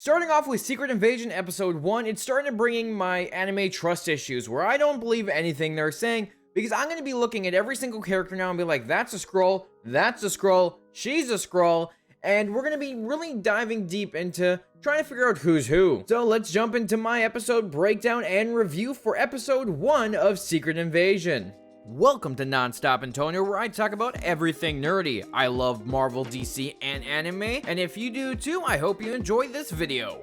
Starting off with Secret Invasion Episode 1, it's starting to bring my anime trust issues where I don't believe anything they're saying because I'm going to be looking at every single character now and be like, that's a Skrull, that's a Skrull, she's a Skrull, and we're going to be really diving deep into trying to figure out who's who. So let's jump into my episode breakdown and review for Episode 1 of Secret Invasion. Welcome to NonStopAntonio, where I talk about everything nerdy. I love Marvel, DC, and anime, and if you do too, I hope you enjoy this video.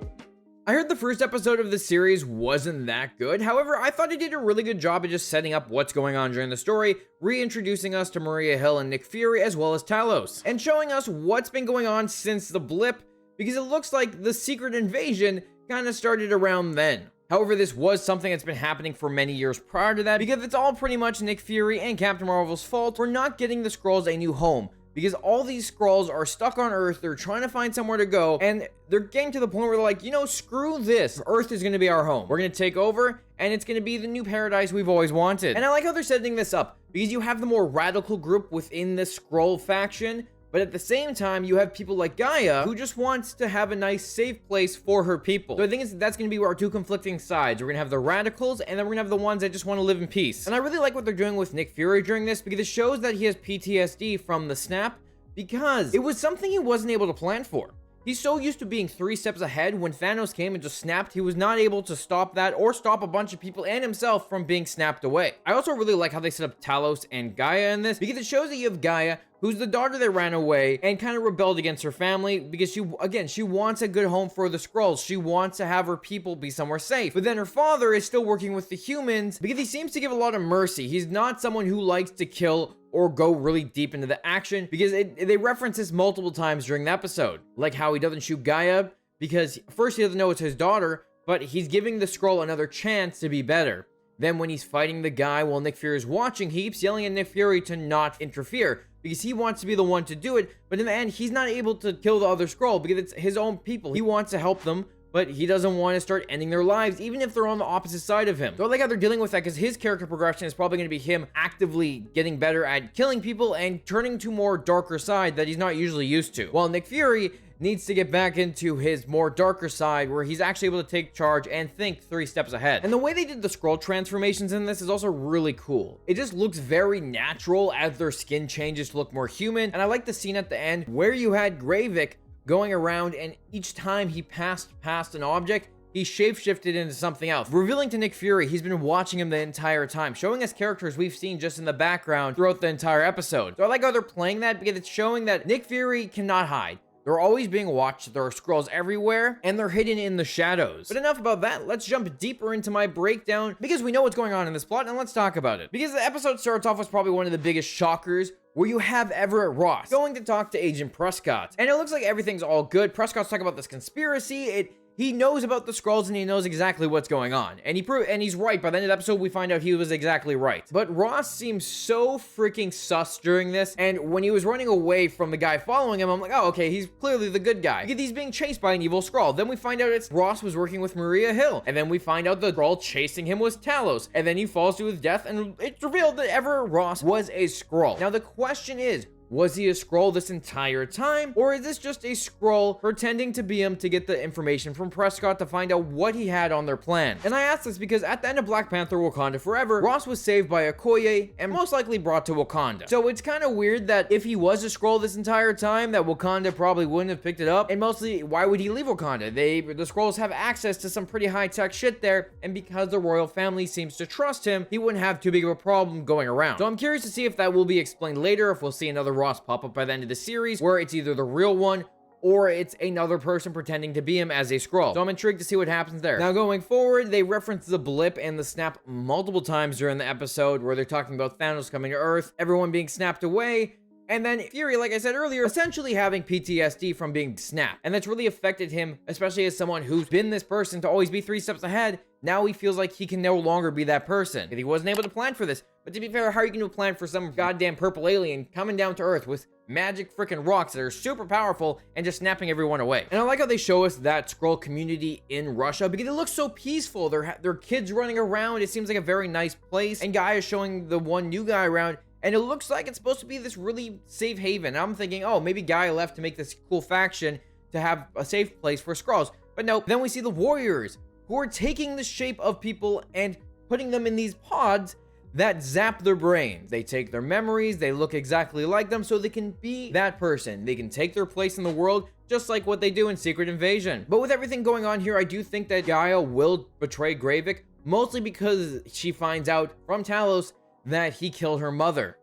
I heard the first episode of the series wasn't that good, however, I thought it did a really good job of just setting up what's going on during the story, reintroducing us to Maria Hill and Nick Fury, as well as Talos, and showing us what's been going on since the blip, because it looks like the Secret Invasion kind of started around then. However, this was something that's been happening for many years prior to that, because it's all pretty much Nick Fury and Captain Marvel's fault for not getting the Skrulls a new home. Because all these Skrulls are stuck on Earth, they're trying to find somewhere to go, and they're getting to the point where they're like, you know, screw this. Earth is going to be our home. We're going to take over, and it's going to be the new paradise we've always wanted. And I like how they're setting this up, because you have the more radical group within the Skrull faction, but at the same time, you have people like Gaia, who just wants to have a nice, safe place for her people. So I think that's going to be our two conflicting sides. We're going to have the radicals, and then we're going to have the ones that just want to live in peace. And I really like what they're doing with Nick Fury during this, because it shows that he has PTSD from the snap, because it was something he wasn't able to plan for. He's so used to being 3 steps ahead. When Thanos came and just snapped, he was not able to stop that or stop a bunch of people and himself from being snapped away. I also really like how they set up Talos and Gaia in this, because it shows that you have Gaia, who's the daughter that ran away and kind of rebelled against her family, because she wants a good home for the Skrulls. She wants to have her people be somewhere safe. But then her father is still working with the humans, because he seems to give a lot of mercy. He's not someone who likes to kill or go really deep into the action, because they reference this multiple times during the episode. Like how he doesn't shoot Gaia, because first he doesn't know it's his daughter, but he's giving the Skrull another chance to be better. Then when he's fighting the guy while Nick Fury is watching, he keeps yelling at Nick Fury to not interfere, because he wants to be the one to do it, but in the end, he's not able to kill the other Skrull, because it's his own people. He wants to help them, but he doesn't want to start ending their lives, even if they're on the opposite side of him. So I like how they're dealing with that, because his character progression is probably going to be him actively getting better at killing people and turning to more darker side that he's not usually used to. While Nick Fury needs to get back into his more darker side, where he's actually able to take charge and think 3 steps ahead. And the way they did the Skrull transformations in this is also really cool. It just looks very natural as their skin changes to look more human. And I like the scene at the end where you had Gravik going around, and each time he passed an object, he shapeshifted into something else, revealing to Nick Fury he's been watching him the entire time, showing us characters we've seen just in the background throughout the entire episode. So I like how they're playing that, because it's showing that Nick Fury cannot hide. They're always being watched, there are Skrulls everywhere, and they're hidden in the shadows. But enough about that, let's jump deeper into my breakdown, because we know what's going on in this plot, and let's talk about it. Because the episode starts off with probably one of the biggest shockers, where you have Everett Ross going to talk to Agent Prescott. And it looks like everything's all good. Prescott's talking about this conspiracy. He knows about the Skrulls, and he knows exactly what's going on. And he's right. By the end of the episode, we find out he was exactly right. But Ross seems so freaking sus during this. And when he was running away from the guy following him, I'm like, oh, okay, he's clearly the good guy, because he's being chased by an evil Skrull. Then we find out Ross was working with Maria Hill. And then we find out the Skrull chasing him was Talos. And then he falls to his death, and it's revealed that Everett Ross was a Skrull. Now the question is, was he a Skrull this entire time? Or is this just a Skrull pretending to be him to get the information from Prescott to find out what he had on their plan? And I ask this because at the end of Black Panther Wakanda Forever, Ross was saved by Okoye and most likely brought to Wakanda. So it's kind of weird that if he was a Skrull this entire time, that Wakanda probably wouldn't have picked it up. And mostly, why would he leave Wakanda? The Skrulls have access to some pretty high-tech shit there, and because the royal family seems to trust him, he wouldn't have too big of a problem going around. So I'm curious to see if that will be explained later, if we'll see another Ross pop up by the end of the series, where it's either the real one or it's another person pretending to be him as a Skrull. So I'm intrigued to see what happens there. Now going forward, they reference the blip and the snap multiple times during the episode, where they're talking about Thanos coming to Earth, everyone being snapped away, and then Fury, like I said earlier, essentially having PTSD from being snapped. And that's really affected him, especially as someone who's been this person to always be 3 steps ahead. Now he feels like he can no longer be that person, because he wasn't able to plan for this. But to be fair, how are you going to plan for some goddamn purple alien coming down to Earth with magic freaking rocks that are super powerful and just snapping everyone away? And I like how they show us that Skrull community in Russia, because it looks so peaceful. There are kids running around. It seems like a very nice place. And Guy is showing the one new guy around, and it looks like it's supposed to be this really safe haven. I'm thinking, oh, maybe Guy left to make this cool faction to have a safe place for Skrulls. But nope. Then we see the Warriors, who are taking the shape of people and putting them in these pods that zap their brains. They take their memories, they look exactly like them, so they can be that person. They can take their place in the world, just like what they do in Secret Invasion. But with everything going on here, I do think that Gaia will betray Gravik, mostly because she finds out from Talos that he killed her mother.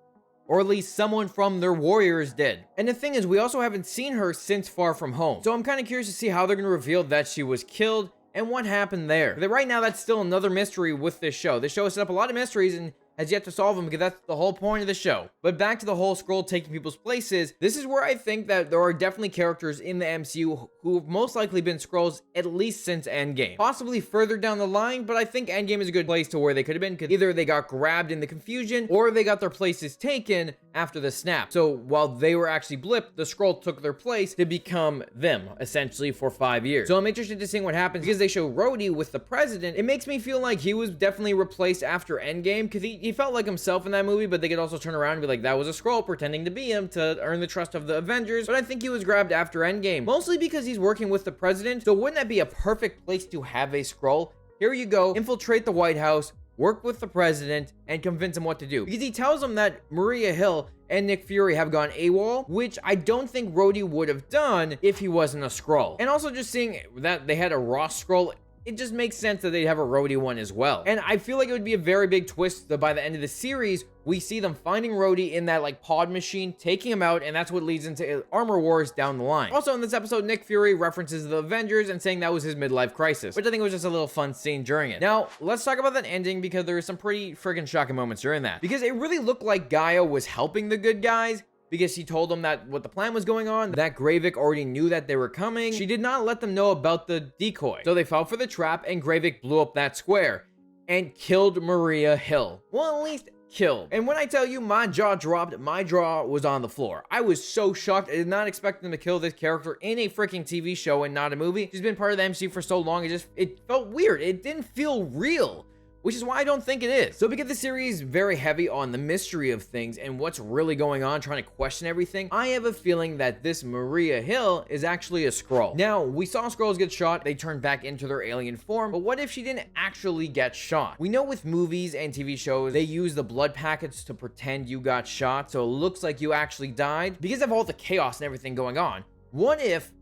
Or at least someone from their warriors did. And the thing is, we also haven't seen her since Far From Home. So I'm kind of curious to see how they're going to reveal that she was killed and what happened there. But right now, that's still another mystery with this show. This show has set up a lot of mysteries and has yet to solve them, because that's the whole point of the show. But back to the whole Skrull taking people's places, this is where I think that there are definitely characters in the MCU who have most likely been Skrulls at least since Endgame. Possibly further down the line, but I think Endgame is a good place to where they could have been, because either they got grabbed in the confusion, or they got their places taken after the snap. So while they were actually blipped, the Skrull took their place to become them, essentially, for 5 years. So I'm interested to see what happens, because they show Rhodey with the president. It makes me feel like he was definitely replaced after Endgame, because he felt like himself in that movie, but they could also turn around and be like, that was a Skrull pretending to be him to earn the trust of the Avengers. But I think he was grabbed after Endgame, mostly because he's working with the president. So wouldn't that be a perfect place to have a Skrull? Here you go, infiltrate the White House, work with the president, and convince him what to do. Because he tells him that Maria Hill and Nick Fury have gone AWOL, which I don't think Rhodey would have done if he wasn't a Skrull. And also just seeing that they had a Ross Skrull, it just makes sense that they'd have a Rhodey one as well. And I feel like it would be a very big twist that by the end of the series, we see them finding Rhodey in that like pod machine, taking him out, and that's what leads into Armor Wars down the line. Also in this episode, Nick Fury references the Avengers and saying that was his midlife crisis, which I think was just a little fun scene during it. Now, let's talk about that ending, because there were some pretty freaking shocking moments during that. Because it really looked like Gaia was helping the good guys, because she told them that what the plan was going on, that Gravik already knew that they were coming. She did not let them know about the decoy. So they fell for the trap, and Gravik blew up that square and killed Maria Hill. Well, at least killed. And when I tell you my jaw dropped, my jaw was on the floor. I was so shocked. I did not expect them to kill this character in a freaking TV show and not a movie. She's been part of the MCU for so long, it felt weird. It didn't feel real, which is why I don't think it is. So because the series is very heavy on the mystery of things and what's really going on, trying to question everything, I have a feeling that this Maria Hill is actually a Skrull. Now, we saw Skrulls get shot, they turned back into their alien form, but what if she didn't actually get shot? We know with movies and TV shows, they use the blood packets to pretend you got shot, so it looks like you actually died. Because of all the chaos and everything going on, what if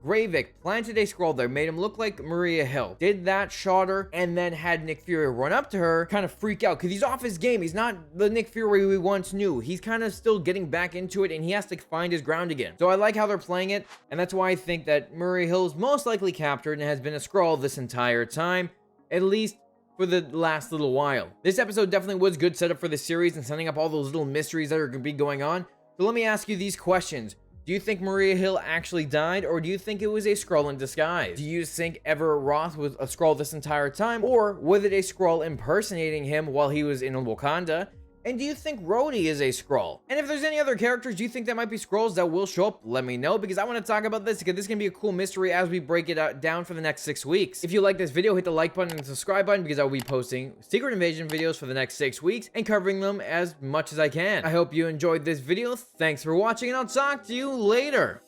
Gravik planted a Skrull there, made him look like Maria Hill, did that, shot her, and then had Nick Fury run up to her, kind of freak out, because he's off his game. He's not the Nick Fury we once knew. He's kind of still getting back into it, and he has to find his ground again. So I like how they're playing it, and that's why I think that Maria Hill is most likely captured and has been a Skrull this entire time, at least for the last little while. This episode definitely was good setup for the series and setting up all those little mysteries that are going to be going on. So let me ask you these questions. Do you think Maria Hill actually died, or do you think it was a Skrull in disguise? Do you think Everett Roth was a Skrull this entire time, or was it a Skrull impersonating him while he was in Wakanda? And do you think Rhodey is a Skrull? And if there's any other characters you think that might be Skrulls that will show up, let me know, because I want to talk about this, because this can be a cool mystery as we break it down for the next 6 weeks. If you like this video, hit the like button and the subscribe button, because I will be posting Secret Invasion videos for the next 6 weeks and covering them as much as I can. I hope you enjoyed this video. Thanks for watching, and I'll talk to you later.